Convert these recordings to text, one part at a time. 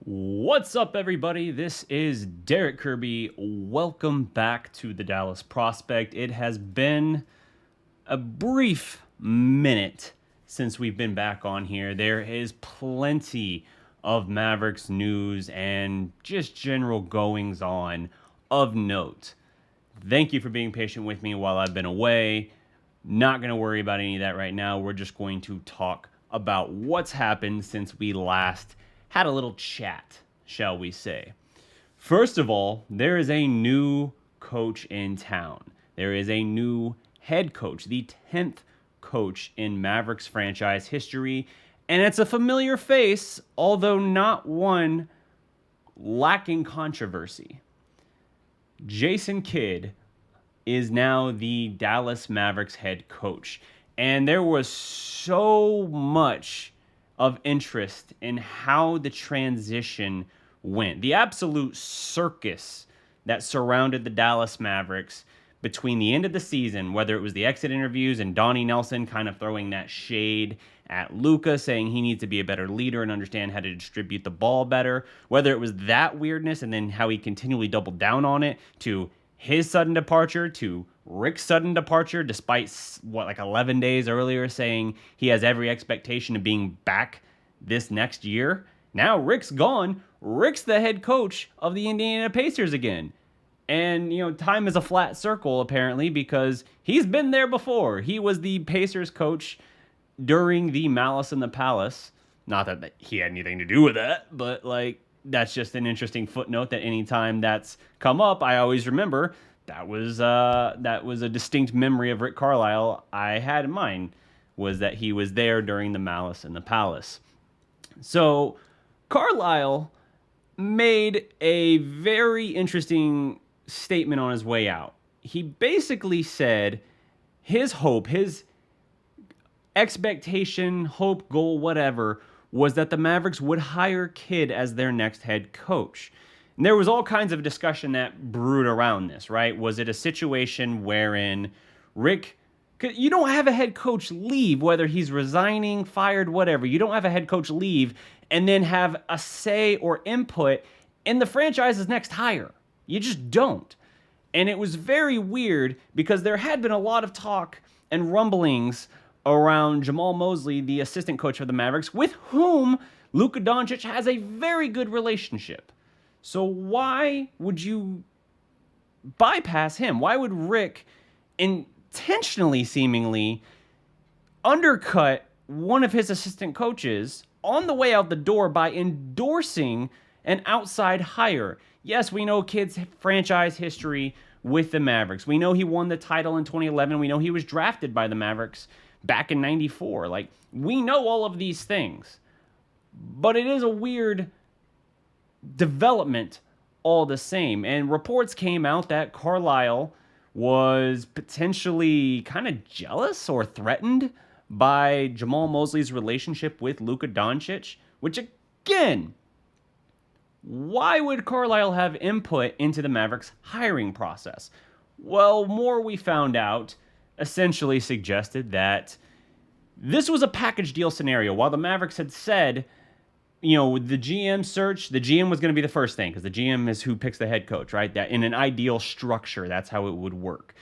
What's up, everybody? This is Derek Kirby. Welcome back to the Dallas Prospect. It has been a brief minute since we've been back on here. There is plenty of Mavericks news and just general goings on of note. Thank you for being patient with me while I've been away. Not going to worry about any of that right now. We're just going to talk about what's happened since we last had a little chat, shall we say. First of all, there is a new coach in town. There is a new head coach, the 10th coach in Mavericks franchise history, and it's a familiar face, although not one lacking controversy. JKidd is now the Dallas Mavericks head coach, and there was so much of interest in how the transition went. The absolute circus that surrounded the Dallas Mavericks between the end of the season, whether it was the exit interviews and Donnie Nelson kind of throwing that shade at Luka, saying he needs to be a better leader and understand how to distribute the ball better, whether it was that weirdness and then how he continually doubled down on it, to his sudden departure, to Rick's sudden departure, despite, 11 days earlier saying he has every expectation of being back this next year. Now Rick's gone. Rick's the head coach of the Indiana Pacers again. And, time is a flat circle, apparently, because he's been there before. He was the Pacers coach during the Malice in the Palace. Not that he had anything to do with that, but, that's just an interesting footnote that anytime that's come up, I always remember that was a distinct memory of Rick Carlisle I had in mind, was that he was there during the Malice in the Palace. So Carlisle made a very interesting statement on his way out. He basically said his hope, his expectation, hope, goal, whatever, was that the Mavericks would hire Kidd as their next head coach. And there was all kinds of discussion that brewed around this, right? Was it a situation wherein Rick, you don't have a head coach leave, whether he's resigning, fired, whatever. You don't have a head coach leave and then have a say or input in the franchise's next hire. You just don't. And it was very weird because there had been a lot of talk and rumblings around Jamal Mosley, the assistant coach for the Mavericks, with whom Luka Doncic has a very good relationship. So why would you bypass him? Why would Rick intentionally, seemingly, undercut one of his assistant coaches on the way out the door by endorsing an outside hire? Yes, we know Kidd's franchise history with the Mavericks. We know he won the title in 2011. We know he was drafted by the Mavericks back in 94. We know all of these things. But it is a weird development all the same. And reports came out that Carlisle was potentially kind of jealous or threatened by Jamal Mosley's relationship with Luka Doncic, which, again, why would Carlisle have input into the Mavericks hiring process? Well, more we found out essentially suggested that this was a package deal scenario. While the Mavericks had said, with the GM search, the GM was going to be the first thing because the GM is who picks the head coach, right? That in an ideal structure, that's how it would work.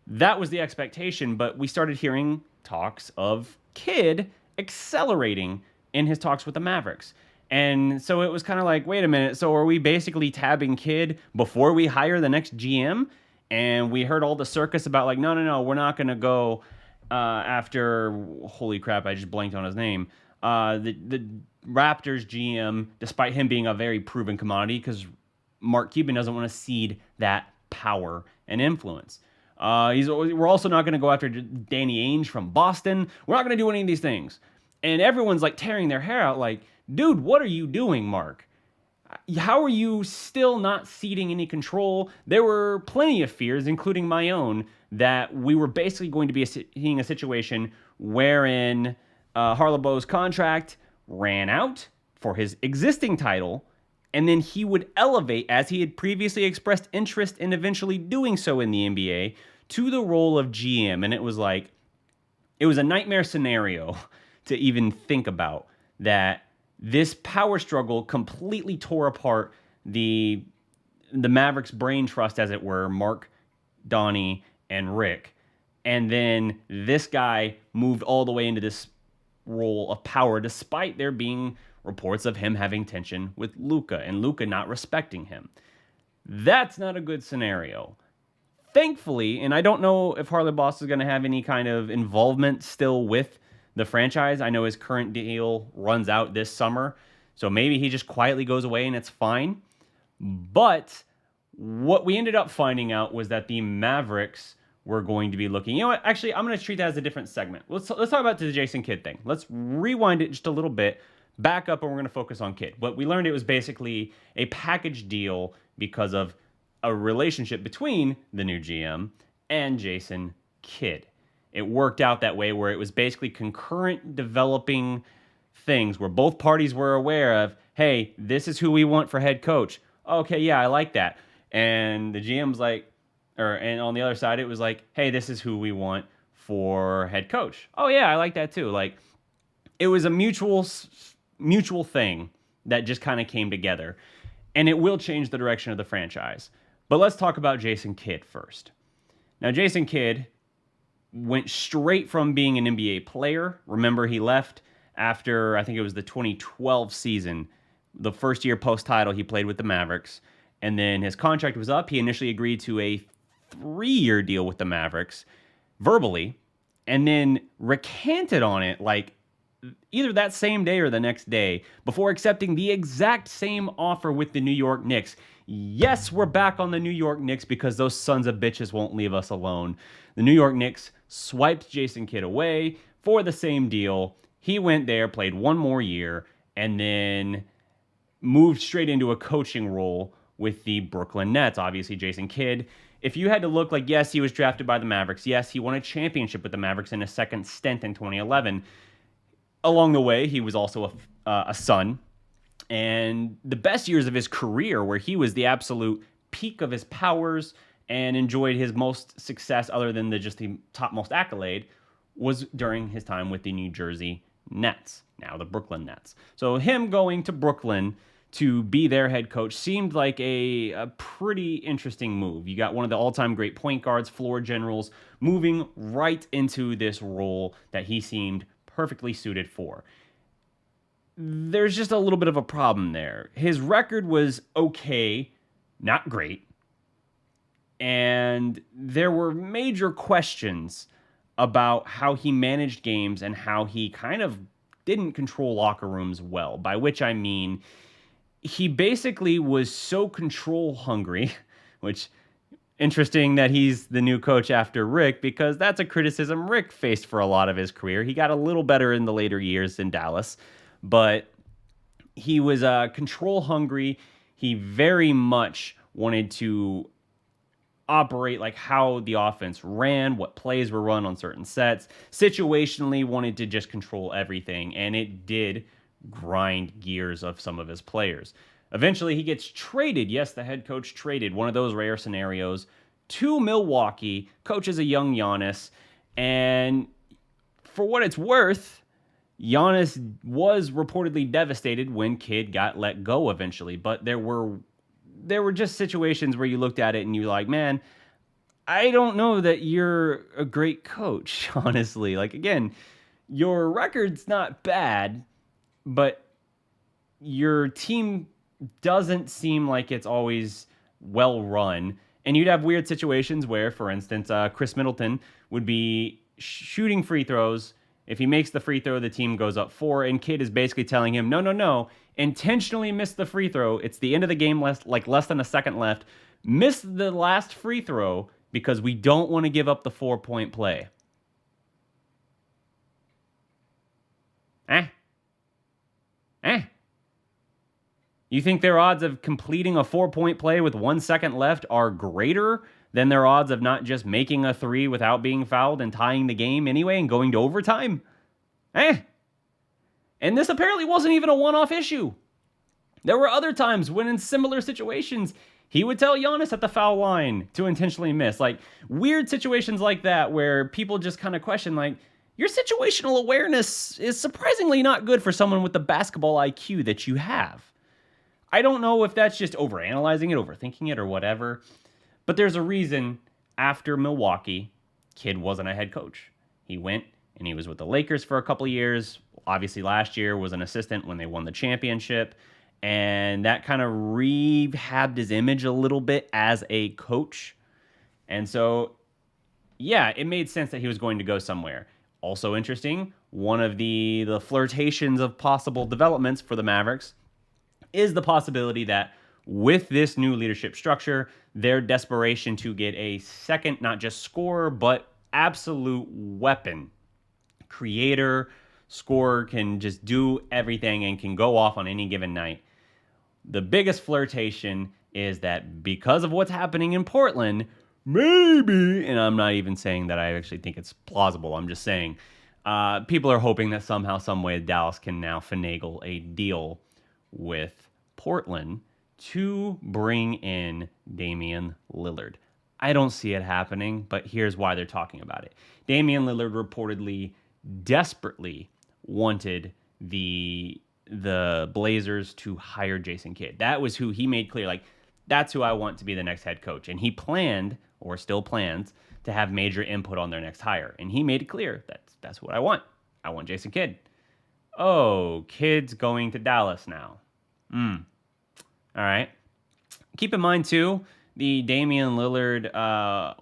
That was the expectation, but we started hearing talks of Kidd accelerating in his talks with the Mavericks. And so it was kind of like, wait a minute, so are we basically tabbing Kidd before we hire the next GM? And we heard all the circus about no, we're not going to go after, holy crap, I just blanked on his name. The Raptors GM, despite him being a very proven commodity, because Mark Cuban doesn't want to cede that power and influence. We're also not going to go after Danny Ainge from Boston. We're not going to do any of these things. And everyone's tearing their hair out dude, what are you doing, Mark? How are you still not ceding any control? There were plenty of fears, including my own, that we were basically going to be seeing a situation wherein Harlebo's contract ran out for his existing title, and then he would elevate, as he had previously expressed interest in eventually doing so in the NBA, to the role of GM. And it was a nightmare scenario to even think about, that This power struggle completely tore apart the Mavericks' brain trust, as it were, Mark, Donnie, and Rick. And then this guy moved all the way into this role of power, despite there being reports of him having tension with Luka and Luka not respecting him. That's not a good scenario. Thankfully, and I don't know if Harley Boss is going to have any kind of involvement still with the franchise. I know his current deal runs out this summer, so maybe he just quietly goes away and it's fine. But what we ended up finding out was that the Mavericks were going to be looking. You know what? Actually, I'm going to treat that as a different segment. Let's talk about the Jason Kidd thing. Let's rewind it just a little bit, back up, and we're going to focus on Kidd. What we learned, it was basically a package deal because of a relationship between the new GM and Jason Kidd. It worked out that way, where it was basically concurrent developing things where both parties were aware of, hey, this is who we want for head coach. Okay, yeah, I like that. And the GM's like, and on the other side, it was like, hey, this is who we want for head coach. Oh yeah, I like that too. Like, it was a mutual thing that just kind of came together, and it will change the direction of the franchise. But let's talk about Jason Kidd first. Now, Jason Kidd went straight from being an NBA player. Remember, he left after, I think it was the 2012 season, the first year post-title he played with the Mavericks, and then his contract was up. He initially agreed to a 3-year deal with the Mavericks, verbally, and then recanted on it like either that same day or the next day before accepting the exact same offer with the New York Knicks. Yes, we're back on the New York Knicks because those sons of bitches won't leave us alone. The New York Knicks swiped Jason Kidd away for the same deal. He went there, played one more year, and then moved straight into a coaching role with the Brooklyn Nets. Obviously, Jason Kidd, if you had to look, like, yes, he was drafted by the Mavericks. Yes, he won a championship with the Mavericks in a second stint in 2011. Along the way, he was also a son. And the best years of his career, where he was the absolute peak of his powers and enjoyed his most success other than just the topmost accolade, was during his time with the New Jersey Nets, now the Brooklyn Nets. So him going to Brooklyn to be their head coach seemed like a pretty interesting move. You got one of the all-time great point guards, floor generals, moving right into this role that he seemed perfectly suited for. There's just a little bit of a problem there. His record was okay, not great. And there were major questions about how he managed games and how he kind of didn't control locker rooms well, by which I mean he basically was so control hungry, which interesting that he's the new coach after Rick, because that's a criticism Rick faced for a lot of his career. He got a little better in the later years in Dallas, but he was control hungry. He very much wanted to operate like how the offense ran, what plays were run on certain sets. Situationally, wanted to just control everything, and it did grind gears of some of his players. Eventually, he gets traded. Yes, the head coach traded, one of those rare scenarios, to Milwaukee, coaches a young Giannis, and for what it's worth, Giannis was reportedly devastated when Kidd got let go eventually, but there were just situations where you looked at it and you're like, man, I don't know that you're a great coach, honestly. Like, again, your record's not bad, but your team doesn't seem like it's always well run. And you'd have weird situations where, for instance, Chris Middleton would be shooting free throws. If he makes the free throw, the team goes up 4, and Kidd is basically telling him, no, intentionally miss the free throw. It's the end of the game, less than a second left. Miss the last free throw because we don't want to give up the 4-point play. You think their odds of completing a 4-point play with 1 second left are greater than their odds of not just making a 3 without being fouled and tying the game anyway and going to overtime? And this apparently wasn't even a one-off issue. There were other times when in similar situations, he would tell Giannis at the foul line to intentionally miss. Like, weird situations like that where people just kind of question, like, your situational awareness is surprisingly not good for someone with the basketball IQ that you have. I don't know if that's just overanalyzing it, overthinking it, or whatever, but there's a reason after Milwaukee, Kidd wasn't a head coach. He went and he was with the Lakers for a couple of years. Obviously, last year was an assistant when they won the championship, and that kind of rehabbed his image a little bit as a coach. And so, yeah, it made sense that he was going to go somewhere. Also interesting, one of the flirtations of possible developments for the Mavericks is the possibility that with this new leadership structure, their desperation to get a second, not just scorer, but absolute weapon, creator, scorer, can just do everything and can go off on any given night. The biggest flirtation is that because of what's happening in Portland, maybe, and I'm not even saying that I actually think it's plausible, I'm just saying, people are hoping that somehow, some way, Dallas can now finagle a deal with Portland to bring in Damian Lillard. I don't see it happening, but here's why they're talking about it. Damian Lillard reportedly desperately wanted the Blazers to hire Jason Kidd. That was who he made clear, like, that's who I want to be the next head coach. And he planned, or still plans, to have major input on their next hire. And he made it clear, that's what I want. I want Jason Kidd. Oh, Kidd's going to Dallas now. All right. Keep in mind, too, the Damian Lillard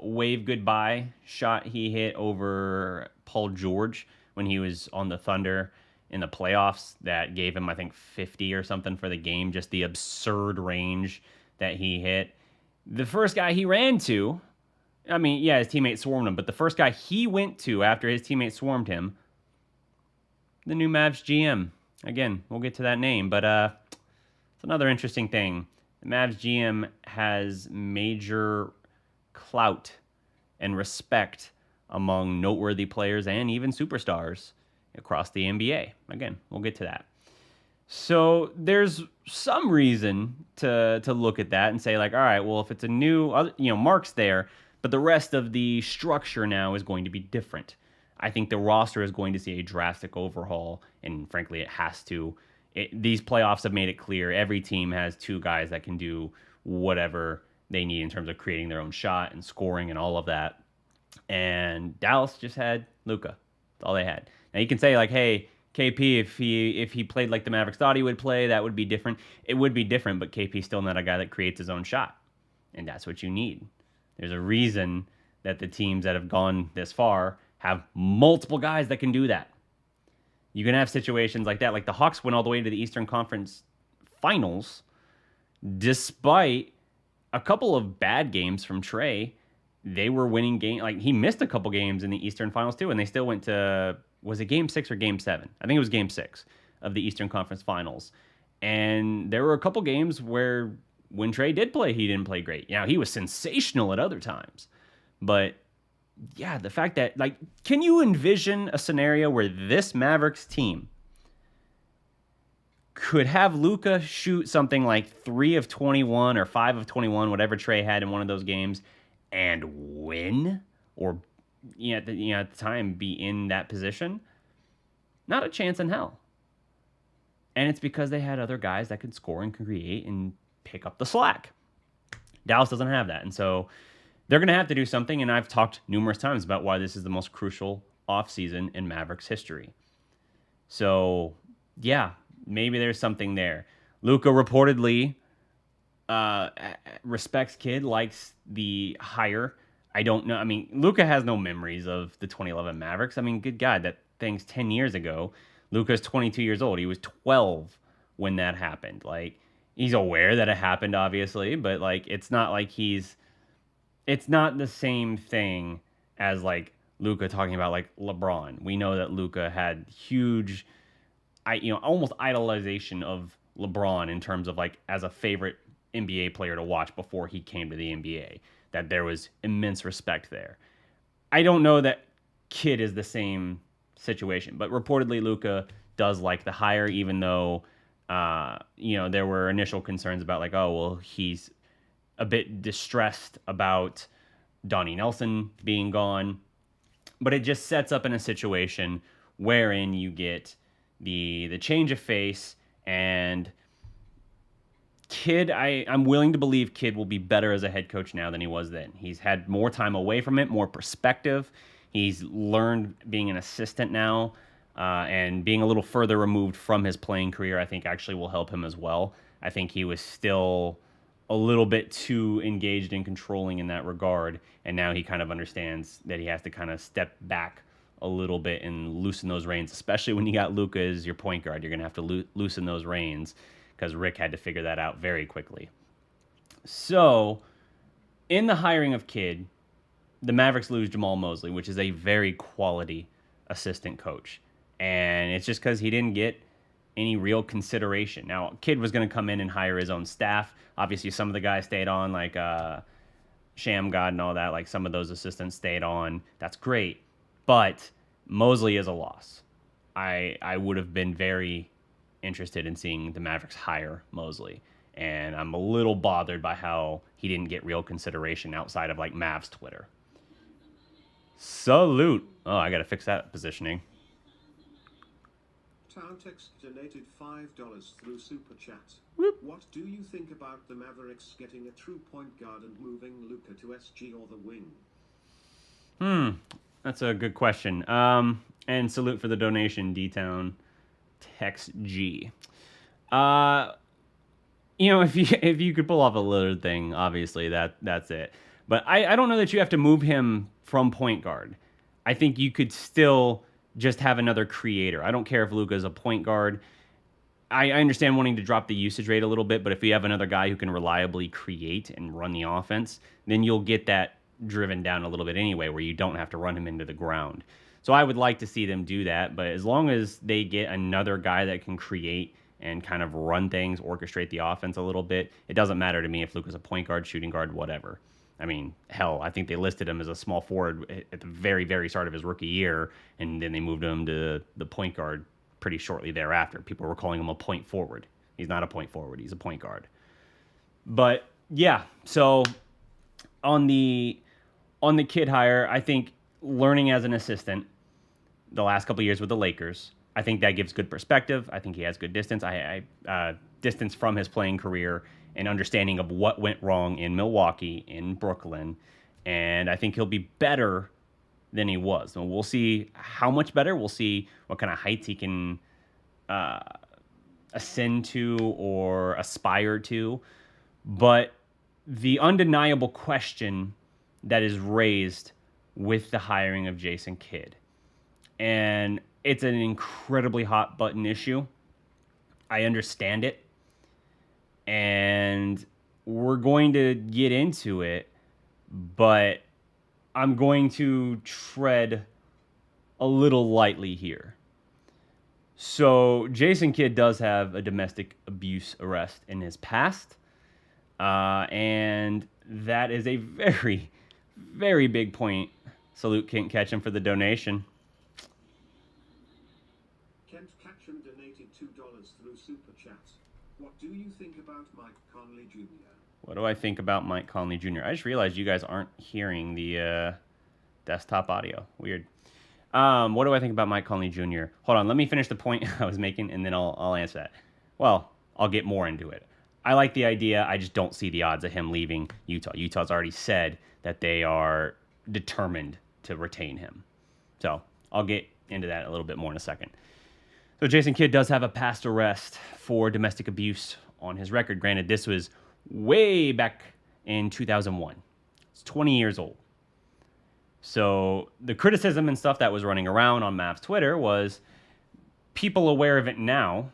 wave goodbye shot he hit over Paul George when he was on the Thunder in the playoffs that gave him, I think, 50 or something for the game, just the absurd range that he hit. The first guy he ran to, I mean, yeah, his teammate swarmed him, but the first guy he went to after his teammate swarmed him, the new Mavs GM. Again, we'll get to that name, but it's another interesting thing. The Mavs GM has major clout and respect among noteworthy players and even superstars across the NBA. Again, we'll get to that. So there's some reason to look at that and say, like, all right, well, if it's a new, Mark's there, but the rest of the structure now is going to be different. I think the roster is going to see a drastic overhaul, and frankly, it has to. These playoffs have made it clear every team has two guys that can do whatever they need in terms of creating their own shot and scoring and all of that. And Dallas just had Luka. That's all they had. Now you can say, like, hey, KP, if he played like the Mavericks thought he would play, that would be different. It would be different, but KP's still not a guy that creates his own shot. And that's what you need. There's a reason that the teams that have gone this far have multiple guys that can do that. You can have situations like that. Like the Hawks went all the way to the Eastern Conference Finals despite a couple of bad games from Trey. They were winning games. Like, he missed a couple games in the Eastern Finals too, and they still went to, was it Game 6 or Game 7? I think it was Game 6 of the Eastern Conference Finals. And there were a couple games where when Trey did play, he didn't play great. Now, he was sensational at other times. But yeah, the fact that, like, can you envision a scenario where this Mavericks team could have Luka shoot something like 3 of 21 or 5 of 21, whatever Trey had in one of those games, and win? Or, at the time, be in that position? Not a chance in hell. And it's because they had other guys that could score and create and pick up the slack. Dallas doesn't have that. And so they're going to have to do something, and I've talked numerous times about why this is the most crucial offseason in Mavericks history. So, yeah, maybe there's something there. Luka reportedly respects Kidd, likes the hire. I don't know. I mean, Luka has no memories of the 2011 Mavericks. I mean, good God, that thing's 10 years ago. Luka's 22 years old. He was 12 when that happened. Like, he's aware that it happened, obviously, but, like, it's not like it's not the same thing as, like, Luka talking about, like, LeBron. We know that Luka had huge, almost idolization of LeBron in terms of, like, as a favorite NBA player to watch before he came to the NBA, that there was immense respect there. I don't know that Kidd is the same situation, but reportedly Luka does like the hire, even though, there were initial concerns about, like, oh, well, he's a bit distressed about Donnie Nelson being gone. But it just sets up in a situation wherein you get the change of face, and Kidd, I'm willing to believe Kidd will be better as a head coach now than he was then. He's had more time away from it, more perspective. He's learned being an assistant now, and being a little further removed from his playing career, I think actually will help him as well. I think he was still a little bit too engaged and controlling in that regard, and now he kind of understands that he has to kind of step back a little bit and loosen those reins, especially when you got Luka as your point guard. You're going to have to loosen those reins, because Rick had to figure that out very quickly. So, in the hiring of Kidd, the Mavericks lose Jamahl Mosley, which is a very quality assistant coach. And it's just because he didn't get any real consideration. Now, Kidd was going to come in and hire his own staff. Obviously, some of the guys stayed on, like Shamgod and all that. Like, some of those assistants stayed on. That's great. But Mosley is a loss. I would have been very interested in seeing the Mavericks hire Mosley. And I'm a little bothered by how he didn't get real consideration outside of, like, Mavs Twitter. Salute. Oh, I got to fix that positioning. Towntext donated $5 through Super Chat. Whoop. What do you think about the Mavericks getting a true point guard and moving Luka to SG or the wing? That's a good question. And salute for the donation, D-Town Tex G. If you could pull off a Lillard thing, obviously that's it. But I don't know that you have to move him from point guard. I think you could still just have another creator. I don't care if Luka's a point guard. I understand wanting to drop the usage rate a little bit, but if you have another guy who can reliably create and run the offense, then you'll get that driven down a little bit anyway, where you don't have to run him into the ground. So I would like to see them do that, but as long as they get another guy that can create and kind of run things, orchestrate the offense a little bit, it doesn't matter to me if Luka's a point guard, shooting guard, whatever. I mean, hell, I think they listed him as a small forward at the very, very start of his rookie year, and then they moved him to the point guard pretty shortly thereafter. People were calling him a point forward. He's not a point forward. He's a point guard. But, yeah, so on the Kidd hire, I think learning as an assistant the last couple of years with the Lakers, I think that gives good perspective. I think he has good distance. Distance from his playing career and understanding of what went wrong in Milwaukee, in Brooklyn, and I think he'll be better than he was. And we'll see how much better. We'll see what kind of heights he can ascend to or aspire to. But the undeniable question that is raised with the hiring of Jason Kidd, and it's an incredibly hot button issue. I understand it. And we're going to get into it, but I'm going to tread a little lightly here. So Jason Kidd does have a domestic abuse arrest in his past, and that is a very, very big point. Salute Kent Ketchum for the donation. Kent Ketchum donated $2 through Super Chat. What do you think about Mike Conley Jr.? What do I think about Mike Conley Jr.? I just realized you guys aren't hearing the desktop audio. Weird. What do I think about Mike Conley Jr.? Hold on, let me finish the point I was making, and then I'll answer that. Well, I'll get more into it. I like the idea. I just don't see the odds of him leaving Utah. Utah's already said that they are determined to retain him. So I'll get into that a little bit more in a second. So Jason Kidd does have a past arrest for domestic abuse on his record. Granted, this was way back in 2001. It's 20 years old. So the criticism and stuff that was running around on Mavs Twitter was people aware of it now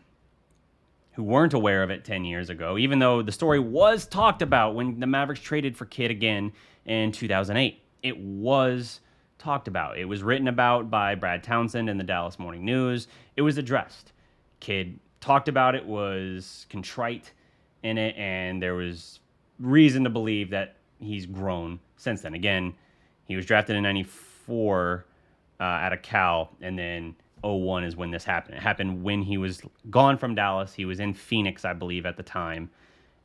who weren't aware of it 10 years ago, even though the story was talked about when the Mavericks traded for Kidd again in 2008. It was talked about. It was written about by Brad Townsend in the Dallas Morning News. It was addressed. Kidd talked about it, was contrite in it, and there was reason to believe that he's grown since then. Again, he was drafted in 94 out of Cal, and then 01 is when this happened. It happened when he was gone from Dallas. He was in Phoenix, I believe, at the time,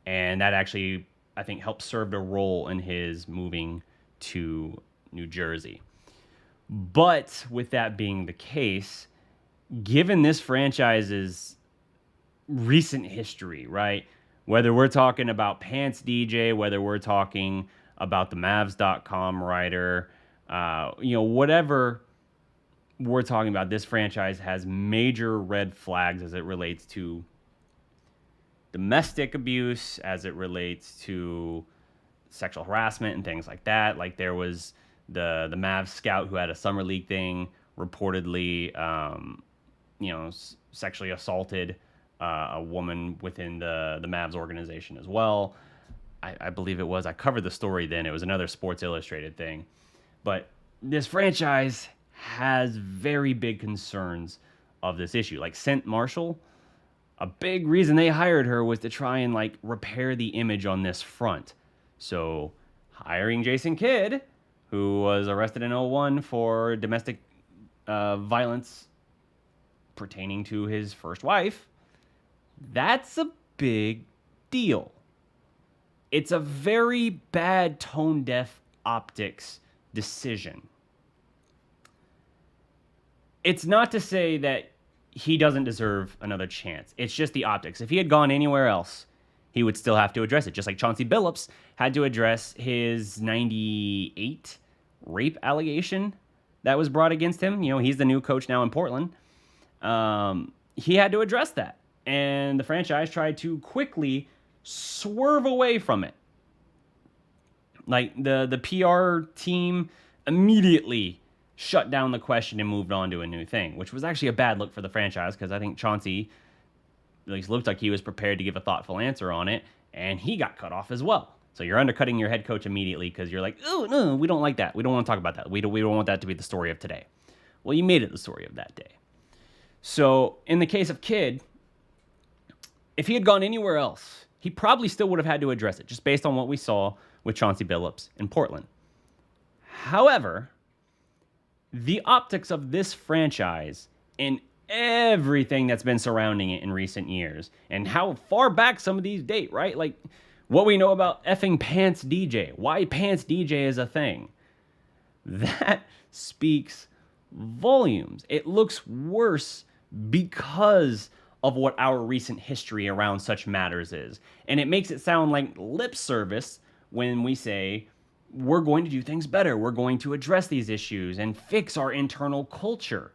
and that actually, I think, helped serve a role in his moving to New Jersey. But with that being the case, given this franchise's recent history, right? Whether we're talking about Pants DJ, whether we're talking about the Mavs.com writer, whatever we're talking about, this franchise has major red flags as it relates to domestic abuse, as it relates to sexual harassment and things like that. Like there was the Mavs scout who had a summer league thing, reportedly, sexually assaulted a woman within the Mavs organization as well. I believe it was. I covered the story then. It was another Sports Illustrated thing. But this franchise has very big concerns of this issue. Like Scent Marshall, a big reason they hired her was to try and like repair the image on this front. So hiring JKidd, who was arrested in 2001 for domestic violence pertaining to his first wife, that's a big deal. It's a very bad tone-deaf optics decision. It's not to say that he doesn't deserve another chance. It's just the optics. If he had gone anywhere else, he would still have to address it. Just like Chauncey Billups had to address his 98 rape allegation that was brought against him. He's the new coach now in Portland. He had to address that. And the franchise tried to quickly swerve away from it. Like the PR team immediately shut down the question and moved on to a new thing, which was actually a bad look for the franchise because I think Chauncey at least looked like he was prepared to give a thoughtful answer on it, and he got cut off as well. So you're undercutting your head coach immediately because you're like, oh, no, we don't like that. We don't want to talk about that. We don't want that to be the story of today. Well, you made it the story of that day. So in the case of Kidd, if he had gone anywhere else, he probably still would have had to address it, just based on what we saw with Chauncey Billups in Portland. However, the optics of this franchise and everything that's been surrounding it in recent years, and how far back some of these date, right? Like what we know about effing Pants DJ, why Pants DJ is a thing, that speaks volumes. It looks worse because of what our recent history around such matters is. And it makes it sound like lip service when we say, we're going to do things better. We're going to address these issues and fix our internal culture.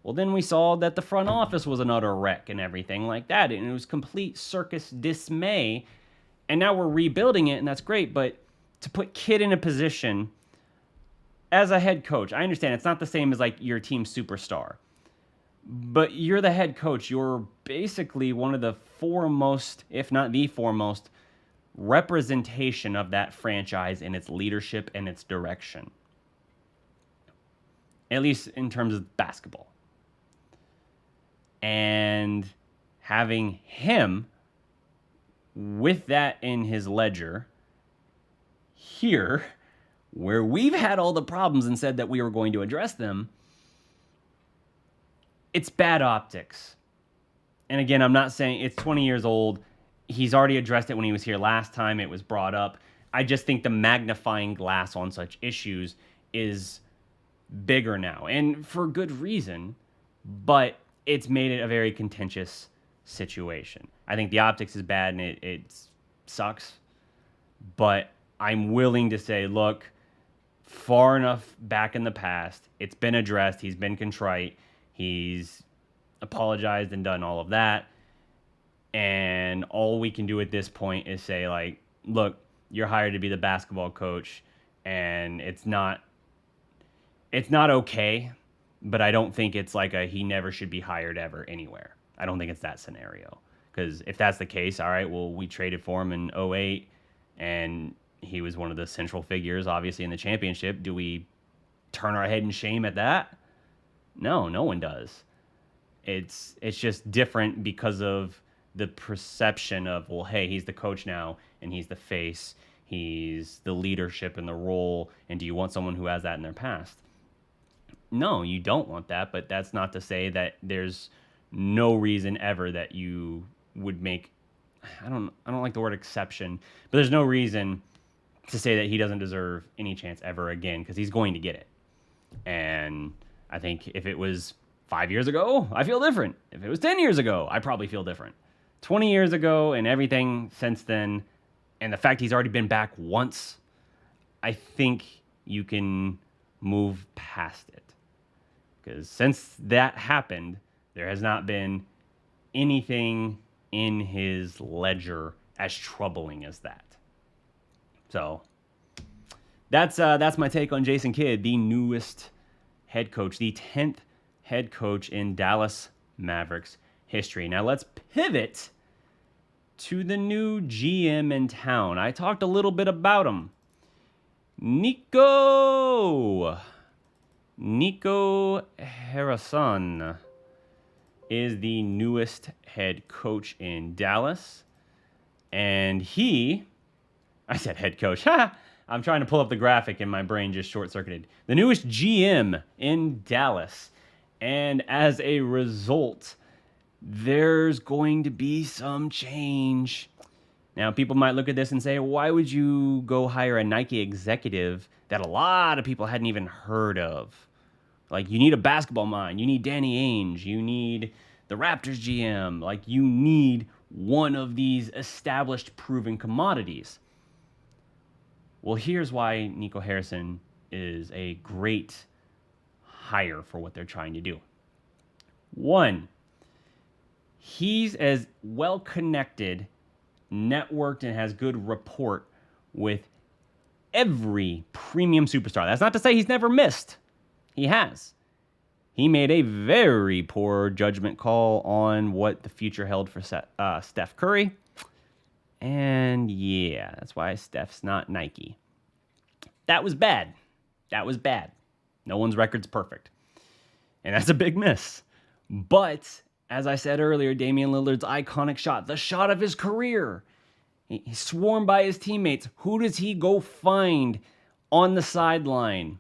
Well, then we saw that the front office was an utter wreck and everything like that. And it was complete circus dismay. And now we're rebuilding it, and that's great. But to put Kidd in a position as a head coach, I understand it's not the same as like your team superstar. But you're the head coach. You're basically one of the foremost, if not the foremost, representation of that franchise in its leadership and its direction. At least in terms of basketball. And having him with that in his ledger here, where we've had all the problems and said that we were going to address them, it's bad optics. And again, I'm not saying it's 20 years old. He's already addressed it when he was here last time. It was brought up. I just think the magnifying glass on such issues is bigger now. And for good reason. But it's made it a very contentious situation. I think the optics is bad and it sucks. But I'm willing to say, look, far enough back in the past, it's been addressed. He's been contrite. He's apologized and done all of that. And all we can do at this point is say, like, look, you're hired to be the basketball coach, and it's not okay, but I don't think it's like he never should be hired ever anywhere. I don't think it's that scenario. Because if that's the case, all right, well, we traded for him in 2008, and he was one of the central figures, obviously, in the championship. Do we turn our head in shame at that? No one does. It's just different because of the perception of, well, hey, he's the coach now, and he's the face. He's the leadership and the role, and do you want someone who has that in their past? No, you don't want that, but that's not to say that there's no reason ever that you would make, I don't like the word exception, but there's no reason to say that he doesn't deserve any chance ever again, because he's going to get it. And I think if it was 5 years ago, I feel different. If it was 10 years ago, I probably feel different. 20 years ago and everything since then, and the fact he's already been back once, I think you can move past it. Because since that happened, there has not been anything in his ledger as troubling as that. So that's my take on Jason Kidd, the newest head coach, the 10th head coach in Dallas Mavericks history. Now let's pivot to the new GM in town. I talked a little bit about him. Nico Harrison is the newest head coach in Dallas. And I said head coach. I'm trying to pull up the graphic and my brain just short-circuited. The newest GM in Dallas. And as a result, there's going to be some change. Now, people might look at this and say, why would you go hire a Nike executive that a lot of people hadn't even heard of? Like, you need a basketball mind. You need Danny Ainge. You need the Raptors GM. Like, you need one of these established, proven commodities. Well, here's why Nico Harrison is a great hire for what they're trying to do. One, he's as well connected, networked, and has good rapport with every premium superstar. That's not to say he's never missed. He has. He made a very poor judgment call on what the future held for Steph Curry. And yeah, that's why Steph's not Nike. That was bad. No one's record's perfect. And that's a big miss. But, as I said earlier, Damian Lillard's iconic shot, the shot of his career. He's swarmed by his teammates. Who does he go find on the sideline?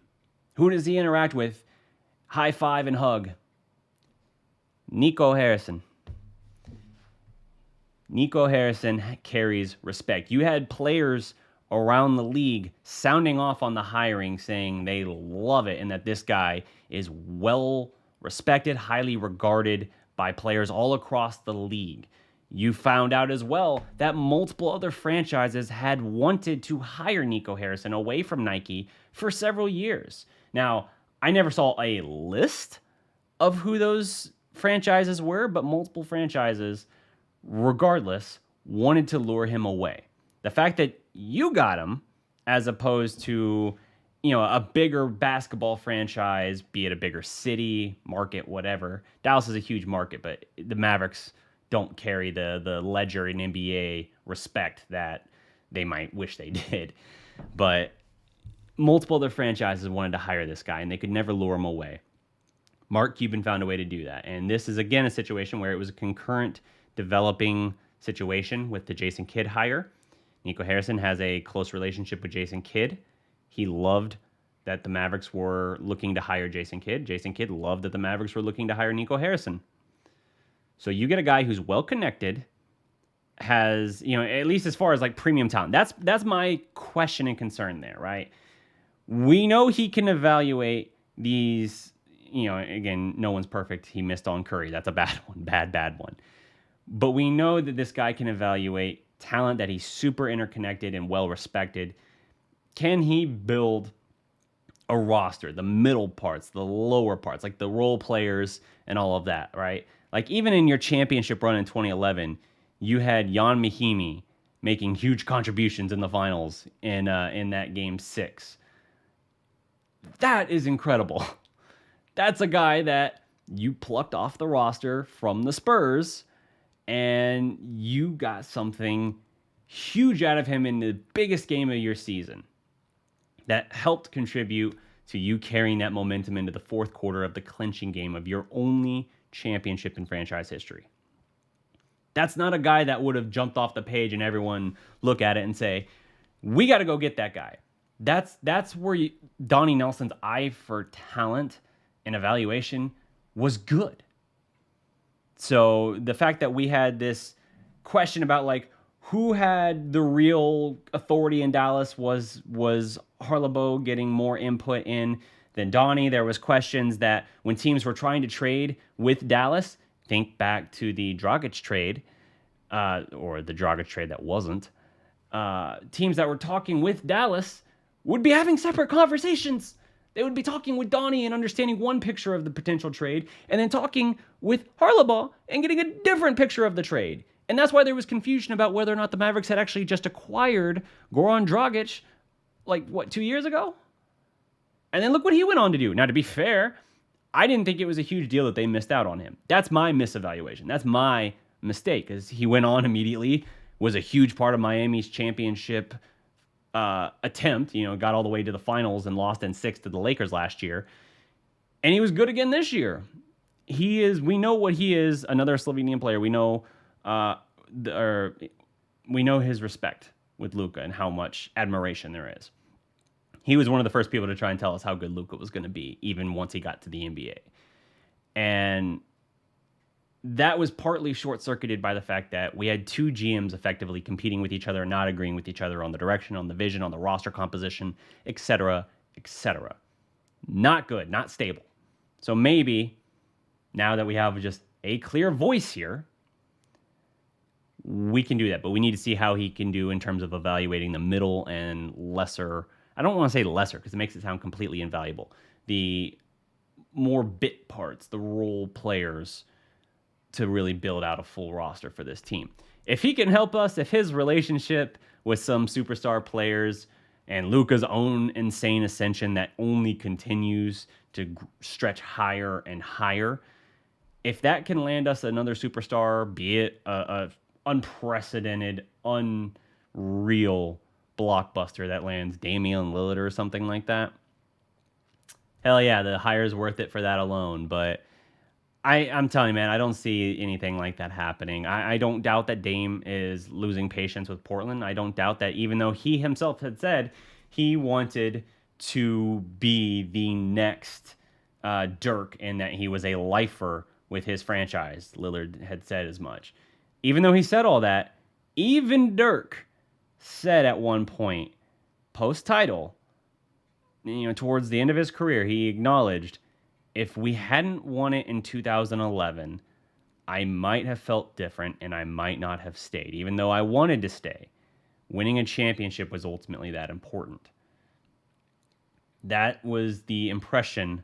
Who does he interact with? High five and hug. Nico Harrison. Nico Harrison carries respect. You had players around the league sounding off on the hiring, saying they love it and that this guy is well respected, highly regarded by players all across the league. You found out as well that multiple other franchises had wanted to hire Nico Harrison away from Nike for several years. Now, I never saw a list of who those franchises were, but multiple franchises, regardless, wanted to lure him away. The fact that you got him, as opposed to, a bigger basketball franchise, be it a bigger city, market, whatever. Dallas is a huge market, but the Mavericks don't carry the ledger in NBA respect that they might wish they did. But multiple other franchises wanted to hire this guy, and they could never lure him away. Mark Cuban found a way to do that. And this is, again, a situation where it was a concurrent developing situation with the Jason Kidd hire. Nico Harrison has a close relationship with Jason Kidd. He loved that the Mavericks were looking to hire Jason Kidd. Jason Kidd loved that the Mavericks were looking to hire Nico Harrison. So you get a guy who's well connected, has, at least as far as like premium talent. That's my question and concern there, right? We know he can evaluate these, again, no one's perfect. He missed on Curry. That's a bad one, bad one. But we know that this guy can evaluate talent, that he's super interconnected and well respected. Can he build a roster, the middle parts, the lower parts, like the role players and all of that, right? Like even in your championship run in 2011, you had Jan Mahimi making huge contributions in the finals in that game 6. That is incredible. That's a guy that you plucked off the roster from the Spurs, and you got something huge out of him in the biggest game of your season that helped contribute to you carrying that momentum into the fourth quarter of the clinching game of your only championship in franchise history. That's not a guy that would have jumped off the page and everyone look at it and say, we got to go get that guy. That's where Donnie Nelson's eye for talent and evaluation was good. So the fact that we had this question about like who had the real authority in Dallas, was Harlebo getting more input in Then Donnie, there was questions that when teams were trying to trade with Dallas, think back to the Dragic trade, or the Dragic trade that wasn't, teams that were talking with Dallas would be having separate conversations. They would be talking with Donnie and understanding one picture of the potential trade, and then talking with Harleball and getting a different picture of the trade. And that's why there was confusion about whether or not the Mavericks had actually just acquired Goran Dragic, 2 years ago? And then look what he went on to do. Now, to be fair, I didn't think it was a huge deal that they missed out on him. That's my misevaluation. That's my mistake, because he went on immediately, was a huge part of Miami's championship attempt, got all the way to the finals and lost in 6 to the Lakers last year. And he was good again this year. We know what he is, another Slovenian player. We know his respect with Luka and how much admiration there is. He was one of the first people to try and tell us how good Luka was going to be, even once he got to the NBA. And that was partly short-circuited by the fact that we had 2 GMs effectively competing with each other, not agreeing with each other on the direction, on the vision, on the roster composition, etc., etc. Not good, not stable. So maybe, now that we have just a clear voice here, we can do that. But we need to see how he can do in terms of evaluating the middle and lesser... I don't want to say lesser, because it makes it sound completely invaluable. The more bit parts, the role players, to really build out a full roster for this team. If he can help us, if his relationship with some superstar players and Luka's own insane ascension that only continues to stretch higher and higher, if that can land us another superstar, be it a unprecedented, unreal blockbuster that lands Damian Lillard or something like that, hell yeah, the hire's worth it for that alone. But I'm telling you, man, I don't see anything like that happening. I don't doubt that Dame is losing patience with Portland. I don't doubt that, even though he himself had said he wanted to be the next Dirk, and that he was a lifer with his franchise. Lillard had said as much. Even though he said all that, even Dirk said at one point, post-title, towards the end of his career, he acknowledged, if we hadn't won it in 2011, I might have felt different and I might not have stayed, even though I wanted to stay. Winning a championship was ultimately that important. That was the impression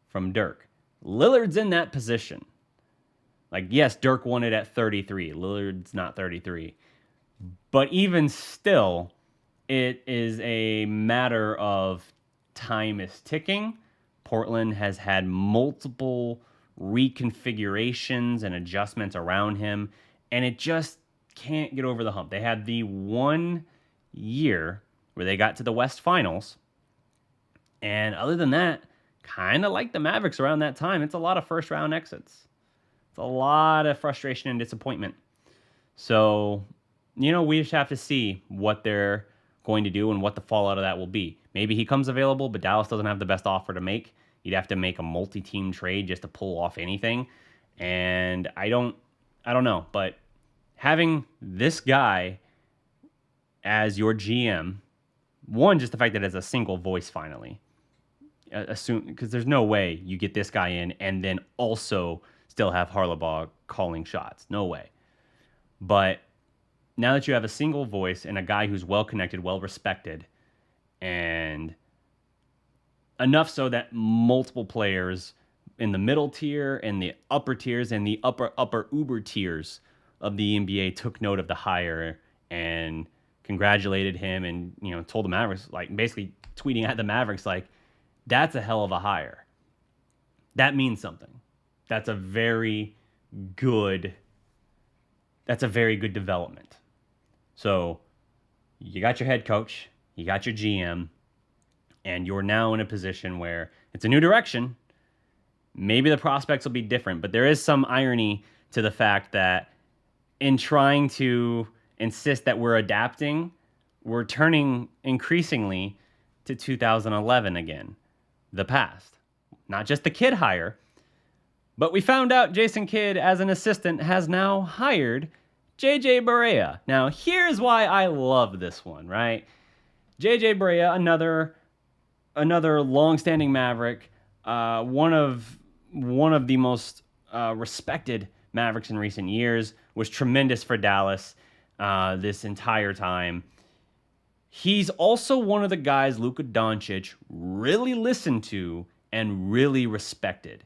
from Dirk. Lillard's in that position. Yes, Dirk won it at 33. Lillard's not 33. But even still, it is a matter of time is ticking. Portland has had multiple reconfigurations and adjustments around him, and it just can't get over the hump. They had the 1 year where they got to the West Finals, and other than that, kind of like the Mavericks around that time, it's a lot of first-round exits. It's a lot of frustration and disappointment. So, we just have to see what they're going to do and what the fallout of that will be. Maybe he comes available, but Dallas doesn't have the best offer to make. You'd have to make a multi-team trade just to pull off anything. And I don't know. But having this guy as your GM, one, just the fact that it's a single voice finally, because there's no way you get this guy in and then also still have Harleball calling shots. No way. But now that you have a single voice and a guy who's well-connected, well-respected, and enough so that multiple players in the middle tier and the upper tiers and the upper uber tiers of the NBA took note of the hire and congratulated him and, told the Mavericks, basically tweeting at the Mavericks, that's a hell of a hire. That means something. That's a very good development. So you got your head coach, you got your GM, and you're now in a position where it's a new direction. Maybe the prospects will be different, but there is some irony to the fact that in trying to insist that we're adapting, we're turning increasingly to 2011 again, the past. Not just the Kidd hire, but we found out Jason Kidd, as an assistant, has now hired JJ Barea. Now, here's why I love this one, right? JJ Barea, another another long-standing Maverick, one of the most respected Mavericks in recent years, was tremendous for Dallas this entire time. He's also one of the guys Luka Doncic really listened to and really respected.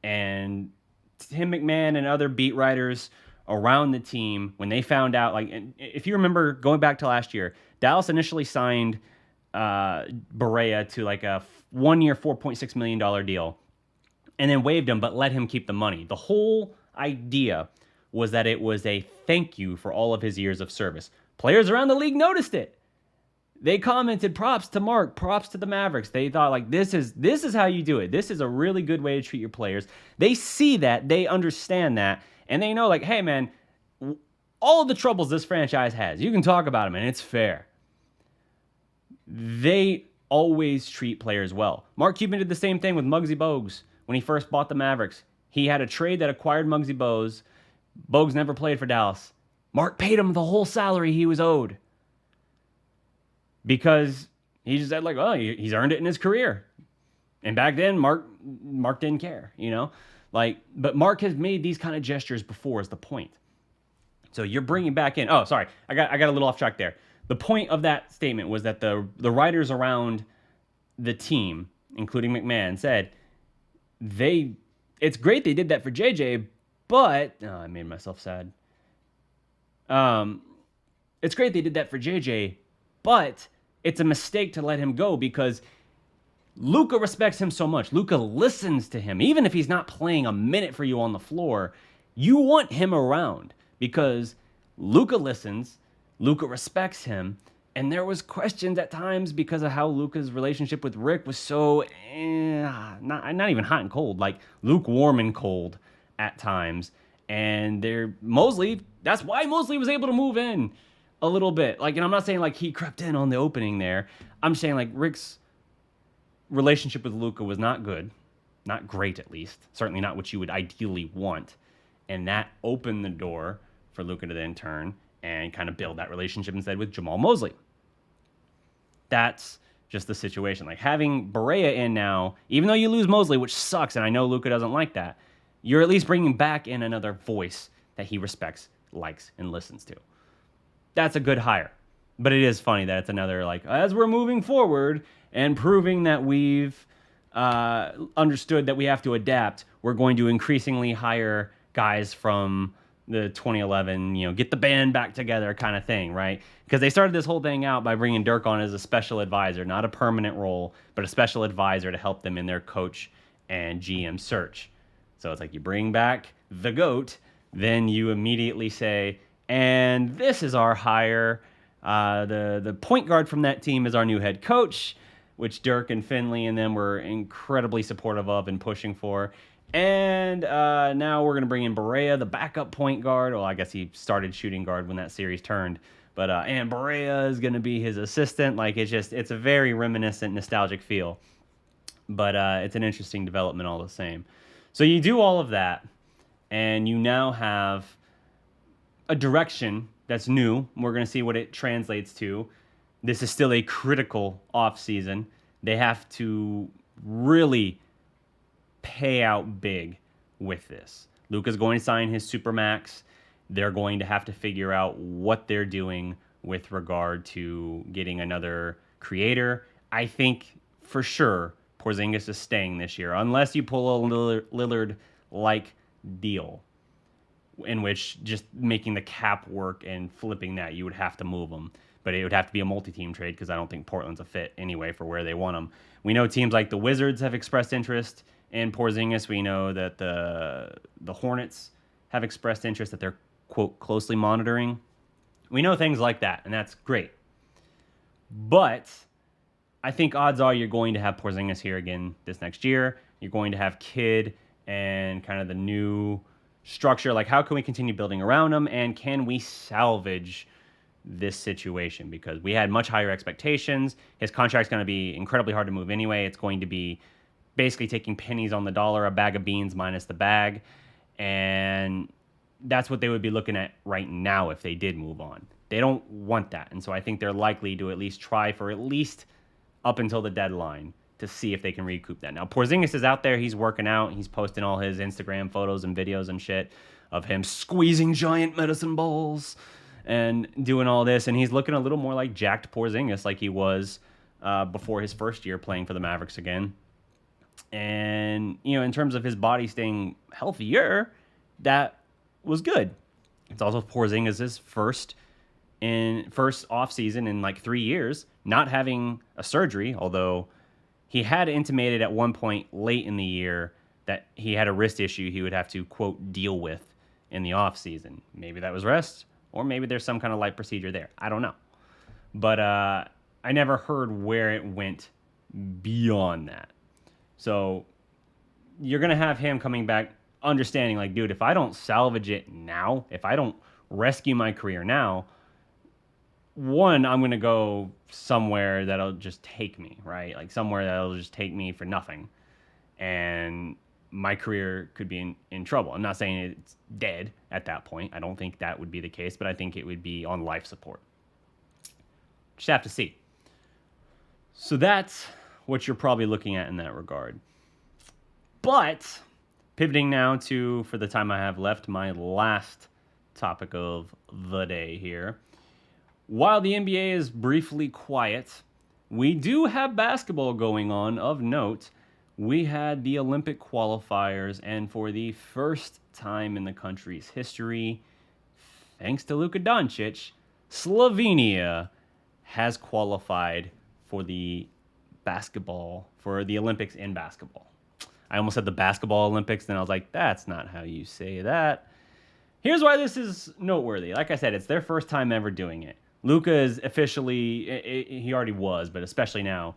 And Tim McMahon and other beat writers around the team, when they found out, like, if you remember going back to last year, Dallas initially signed Barea to like a 1 year, $4.6 million deal and then waived him, but let him keep the money. The whole idea was that it was a thank you for all of his years of service. Players around the league noticed it. They commented, props to Mark, props to the Mavericks. They thought, like, this is how you do it. This is a really good way to treat your players. They see that, they understand that, and they know, like, hey, man, all of the troubles this franchise has, you can talk about them, and it's fair. They always treat players well. Mark Cuban did the same thing with Muggsy Bogues when he first bought the Mavericks. He had a trade that acquired Muggsy Bogues. Bogues never played for Dallas. Mark paid him the whole salary he was owed, because he just said, like, oh, he's earned it in his career. And back then, Mark didn't care, you know? Like, but Mark has made these kind of gestures before, is the point. So you're bringing back in... Oh, sorry. I got a little off track there. The point of that statement was that the writers around the team, including McMahon, said, it's great they did that for JJ, but... Oh, I made myself sad. It's great they did that for JJ, but... it's a mistake to let him go because Luka respects him so much. Luka listens to him. Even if he's not playing a minute for you on the floor, you want him around because Luka listens, Luka respects him, and there was questions at times because of how Luka's relationship with Rick was so, not even hot and cold, like lukewarm and cold at times. And that's why Mosley was able to move in a little bit. Like, and I'm not saying like he crept in on the opening there. I'm saying like Rick's relationship with Luka was not good. Not great, at least. Certainly not what you would ideally want. And that opened the door for Luka to then turn and kind of build that relationship instead with Jamal Mosley. That's just the situation. Like having Barea in now, even though you lose Mosley, which sucks, and I know Luka doesn't like that, you're at least bringing back in another voice that he respects, likes, and listens to. That's a good hire. But it is funny that it's another, like, as we're moving forward and proving that we've understood that we have to adapt, we're going to increasingly hire guys from the 2011, get the band back together kind of thing, right? Because they started this whole thing out by bringing Dirk on as a special advisor, not a permanent role, but a special advisor to help them in their coach and GM search. So it's like you bring back the GOAT, then you immediately say, and this is our hire. The point guard from that team is our new head coach, which Dirk and Finley and them were incredibly supportive of and pushing for. And now we're going to bring in Barea, the backup point guard. Well, I guess he started shooting guard when that series turned. But and Barea is going to be his assistant. Like, it's a very reminiscent, nostalgic feel. But it's an interesting development all the same. So you do all of that, and you now have a direction that's new. We're going to see what it translates to. This is still a critical offseason. They have to really pay out big with this. Luka's going to sign his Supermax. They're going to have to figure out what they're doing with regard to getting another creator. I think for sure Porzingis is staying this year, unless you pull a Lillard-like deal, in which just making the cap work and flipping that, you would have to move them. But it would have to be a multi-team trade because I don't think Portland's a fit anyway for where they want him. We know teams like the Wizards have expressed interest in Porzingis. We know that the Hornets have expressed interest that they're, quote, closely monitoring. We know things like that, and that's great. But I think odds are you're going to have Porzingis here again this next year. You're going to have Kidd and kind of the new structure. Like, how can we continue building around him, and can we salvage this situation? Because we had much higher expectations. His contract's going to be incredibly hard to move anyway. It's going to be basically taking pennies on the dollar, a bag of beans minus the bag. And that's what they would be looking at right now if they did move on. They don't want that. And so I think they're likely to at least try for at least up until the deadline to see if they can recoup that. Now, Porzingis is out there. He's working out. He's posting all his Instagram photos and videos and shit of him squeezing giant medicine balls and doing all this. And he's looking a little more like jacked Porzingis like he was before his first year playing for the Mavericks again. And, you know, in terms of his body staying healthier, that was good. It's also Porzingis' first off season in like 3 years, not having a surgery, although he had intimated at one point late in the year that he had a wrist issue he would have to, quote, deal with in the off season. Maybe that was rest, or maybe there's some kind of light procedure there. I don't know. But I never heard where it went beyond that. So you're going to have him coming back understanding, like, dude, if I don't salvage it now, if I don't rescue my career now, one, I'm going to go somewhere that'll just take me, right? Like somewhere that'll just take me for nothing. And my career could be in trouble. I'm not saying it's dead at that point. I don't think that would be the case, but I think it would be on life support. Just have to see. So that's what you're probably looking at in that regard. But pivoting now to, for the time I have left, my last topic of the day here. While the NBA is briefly quiet, we do have basketball going on of note. We had the Olympic qualifiers, and for the first time in the country's history, thanks to Luka Doncic, Slovenia has qualified for the Olympics in basketball. I almost said the basketball Olympics, then I was like, that's not how you say that. Here's why this is noteworthy. Like I said, it's their first time ever doing it. Luka is officially, he already was, but especially now,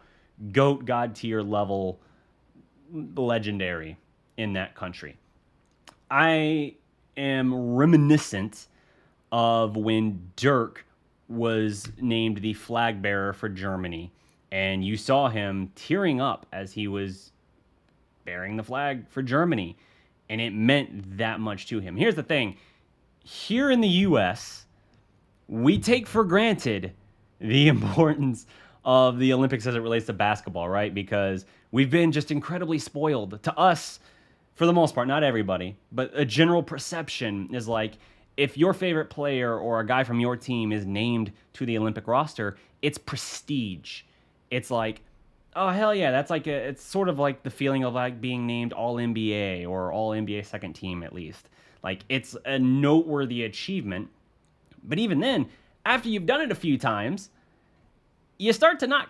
GOAT, God tier level, legendary in that country. I am reminiscent of when Dirk was named the flag bearer for Germany, and you saw him tearing up as he was bearing the flag for Germany, and it meant that much to him. Here's the thing. Here in the U.S., we take for granted the importance of the Olympics as it relates to basketball, right? Because we've been just incredibly spoiled. To us, for the most part, not everybody, but a general perception is like, if your favorite player or a guy from your team is named to the Olympic roster, it's prestige. It's like, oh, hell yeah, that's like it's sort of like the feeling of like being named All-NBA or All-NBA second team at least. Like, it's a noteworthy achievement. But even then, after you've done it a few times, you start to not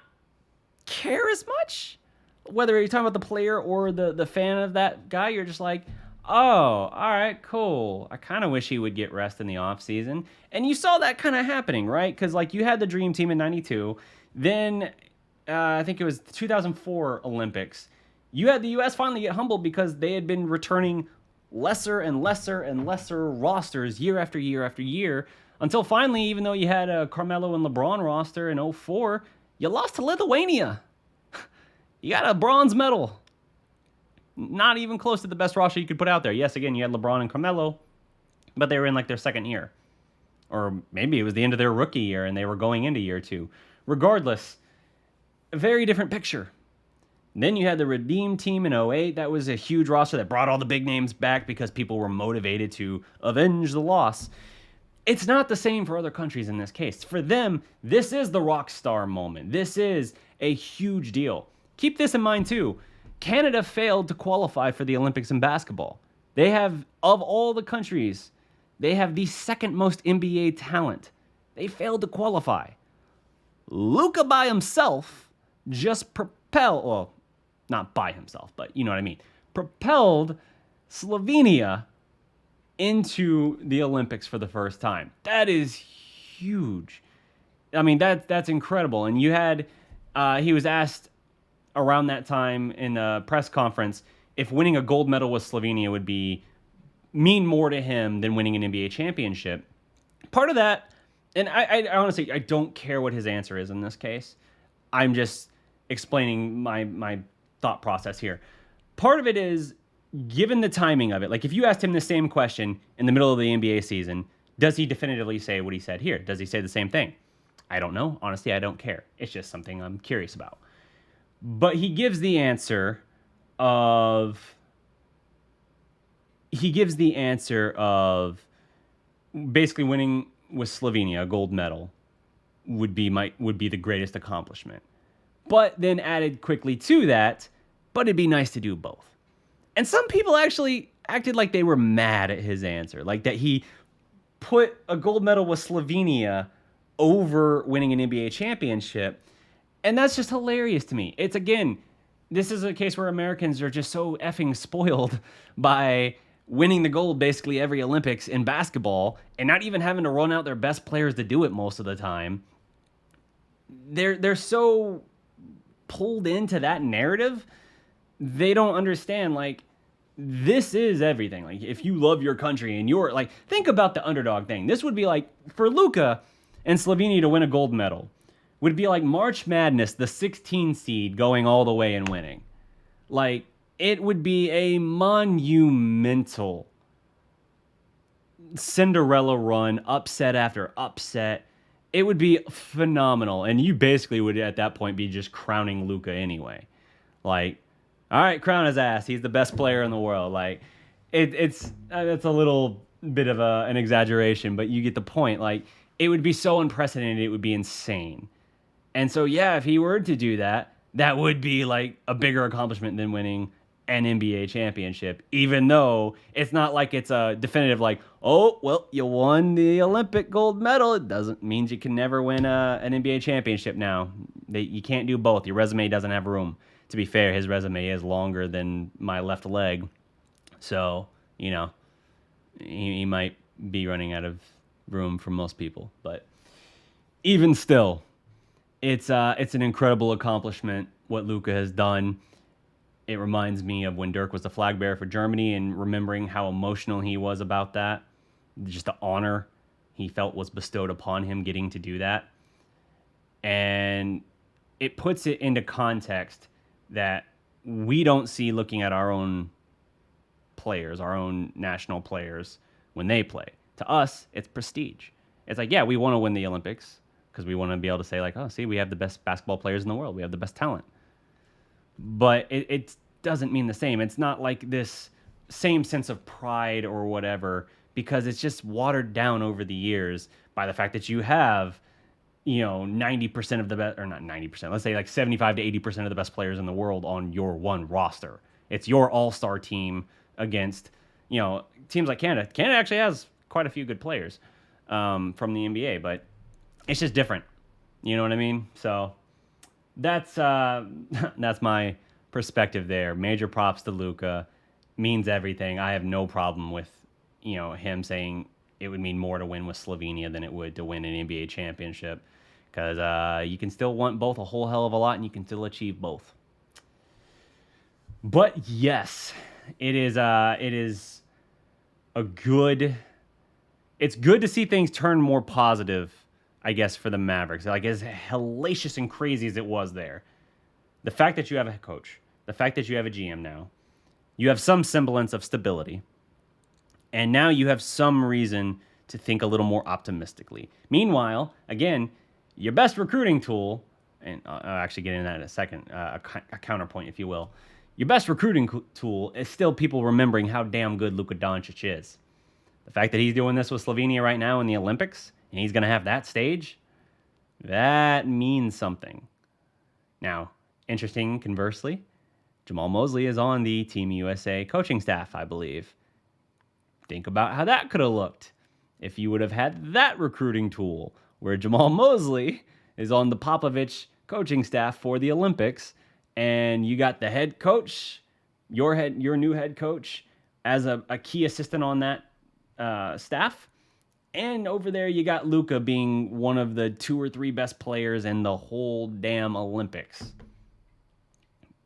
care as much. Whether you're talking about the player or the fan of that guy, you're just like, oh, all right, cool. I kind of wish he would get rest in the offseason. And you saw that kind of happening, right? Because, like, you had the Dream Team in 92. Then, I think it was the 2004 Olympics. You had the U.S. finally get humbled because they had been returning lesser and lesser and lesser rosters year after year after year. Until finally, even though you had a Carmelo and LeBron roster in 04, you lost to Lithuania. You got a bronze medal. Not even close to the best roster you could put out there. Yes, again, you had LeBron and Carmelo, but they were in like their second year. Or maybe it was the end of their rookie year and they were going into year two. Regardless, a very different picture. Then you had the Redeem Team in 08. That was a huge roster that brought all the big names back because people were motivated to avenge the loss. It's not the same for other countries in this case. For them, this is the rock star moment. This is a huge deal. Keep this in mind too. Canada failed to qualify for the Olympics in basketball. They have, of all the countries, they have the second most NBA talent. They failed to qualify. Luka by himself just propelled, well, not by himself, but you know what I mean, propelled Slovenia into the Olympics for the first time. That is huge. I mean, that's incredible. And you had, he was asked around that time in a press conference if winning a gold medal with Slovenia would mean more to him than winning an NBA championship. Part of that, and I honestly, I don't care what his answer is in this case. I'm just explaining my thought process here. Part of it is, given the timing of it, like if you asked him the same question in the middle of the NBA season, does he definitively say what he said here? Does he say the same thing? I don't know. Honestly, I don't care. It's just something I'm curious about. But he gives the answer of basically winning with Slovenia a gold medal would be the greatest accomplishment. But then added quickly to that, but it'd be nice to do both. And some people actually acted like they were mad at his answer, like that he put a gold medal with Slovenia over winning an NBA championship. And that's just hilarious to me. It's, again, this is a case where Americans are just so effing spoiled by winning the gold basically every Olympics in basketball and not even having to run out their best players to do it most of the time. They're so pulled into that narrative, they don't understand, like, this is everything. Like, if you love your country and you're, like, think about the underdog thing. This would be like, for Luka and Slovenia to win a gold medal, would be like March Madness, the 16 seed going all the way and winning. Like, it would be a monumental Cinderella run, upset after upset. It would be phenomenal. And you basically would, at that point, be just crowning Luka anyway. Like, all right, crown his ass. He's the best player in the world. Like, it's a little bit of an exaggeration, but you get the point. Like, it would be so unprecedented. It would be insane. And so, yeah, if he were to do that, that would be like a bigger accomplishment than winning an NBA championship, even though it's not like it's a definitive, like, oh, well, you won the Olympic gold medal. It doesn't mean you can never win an NBA championship now. You can't do both. Your resume doesn't have room. To be fair, his resume is longer than my left leg. So, you know, he might be running out of room for most people. But even still, it's an incredible accomplishment what Luka has done. It reminds me of when Dirk was the flag bearer for Germany and remembering how emotional he was about that. Just the honor he felt was bestowed upon him getting to do that. And it puts it into context that we don't see looking at our own players, our own national players, when they play. To us, it's prestige. It's like, yeah, we want to win the Olympics because we want to be able to say, like, oh, see, we have the best basketball players in the world. We have the best talent. But it doesn't mean the same. It's not like this same sense of pride or whatever, because it's just watered down over the years by the fact that you have, 90% of the best, or not 90%, let's say like 75 to 80% of the best players in the world on your one roster. It's your all-star team against, teams like Canada. Canada actually has quite a few good players from the NBA, but it's just different. You know what I mean? So that's my perspective there. Major props to Luka. Means everything. I have no problem with, him saying it would mean more to win with Slovenia than it would to win an NBA championship, because you can still want both a whole hell of a lot, and you can still achieve both. But yes, it is a good. It's good to see things turn more positive, I guess, for the Mavericks. Like, as hellacious and crazy as it was there, the fact that you have a head coach, the fact that you have a GM now, you have some semblance of stability, and now you have some reason to think a little more optimistically. Meanwhile, again, your best recruiting tool, and I'll actually get into that in a second, a counterpoint, if you will. Your best recruiting tool is still people remembering how damn good Luka Doncic is. The fact that he's doing this with Slovenia right now in the Olympics, and he's going to have that stage, that means something. Now, interesting, conversely, Jamal Mosley is on the Team USA coaching staff, I believe. Think about how that could have looked if you would have had that recruiting tool, where Jamal Mosley is on the Popovich coaching staff for the Olympics, and you got the head coach, your new head coach, as a key assistant on that staff. And over there, you got Luka being one of the 2 or 3 best players in the whole damn Olympics.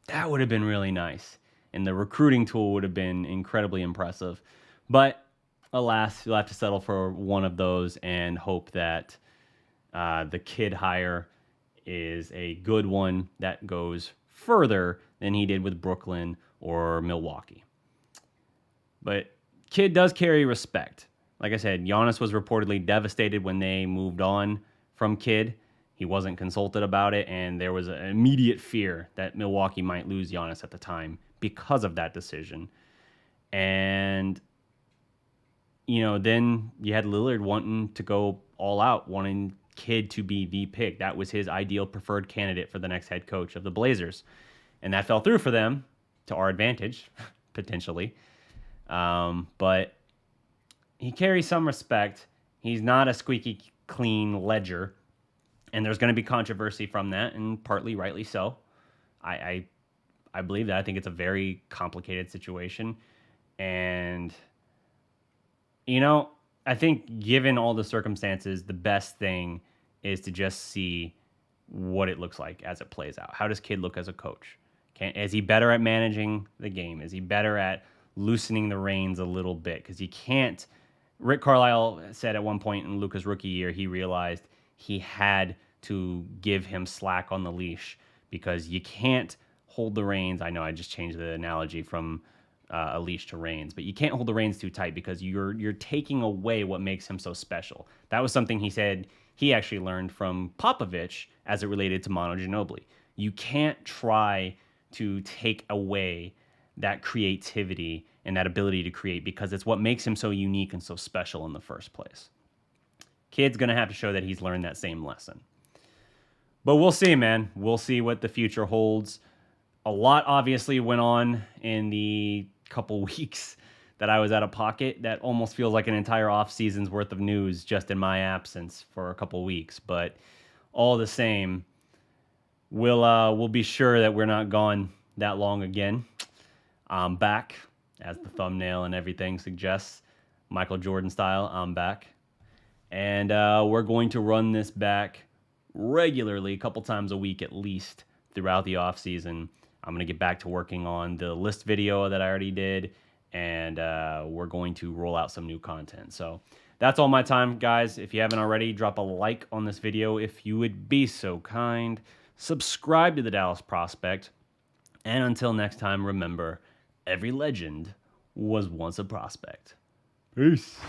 That would have been really nice. And the recruiting tool would have been incredibly impressive. But alas, you'll have to settle for one of those and hope that the kid hire is a good one that goes further than he did with Brooklyn or Milwaukee. But Kidd does carry respect. Like I said, Giannis was reportedly devastated when they moved on from Kidd. He wasn't consulted about it, and there was an immediate fear that Milwaukee might lose Giannis at the time because of that decision. And, then you had Lillard wanting to go all out, wanting Kidd to be the pick. That was his ideal preferred candidate for the next head coach of the Blazers. And that fell through for them to our advantage, potentially. But he carries some respect. He's not a squeaky clean ledger. And there's going to be controversy from that, and partly rightly so. I believe that. I think it's a very complicated situation. And, I think given all the circumstances, the best thing is to just see what it looks like as it plays out. How does Kidd look as a coach? Is he better at managing the game? Is he better at loosening the reins a little bit? Because you can't. Rick Carlisle said at one point in Luka's rookie year, he realized he had to give him slack on the leash because you can't hold the reins. I know I just changed the analogy from a leash to reins, but you can't hold the reins too tight because you're taking away what makes him so special. That was something he said he actually learned from Popovich as it related to Manu Ginobili. You can't try to take away that creativity and that ability to create because it's what makes him so unique and so special in the first place. Kidd's going to have to show that he's learned that same lesson. But we'll see, man. We'll see what the future holds. A lot obviously went on in the couple weeks that I was out of pocket. That almost feels like an entire off season's worth of news just in my absence for a couple weeks. But all the same, we'll be sure that we're not gone that long again. I'm back, as the thumbnail and everything suggests. Michael Jordan style, I'm back. And we're going to run this back regularly, a couple times a week at least, throughout the off season. I'm going to get back to working on the list video that I already did, and we're going to roll out some new content. So that's all my time, guys. If you haven't already, drop a like on this video if you would be so kind. Subscribe to the Dallas Prospect. And until next time, remember, every legend was once a prospect. Peace.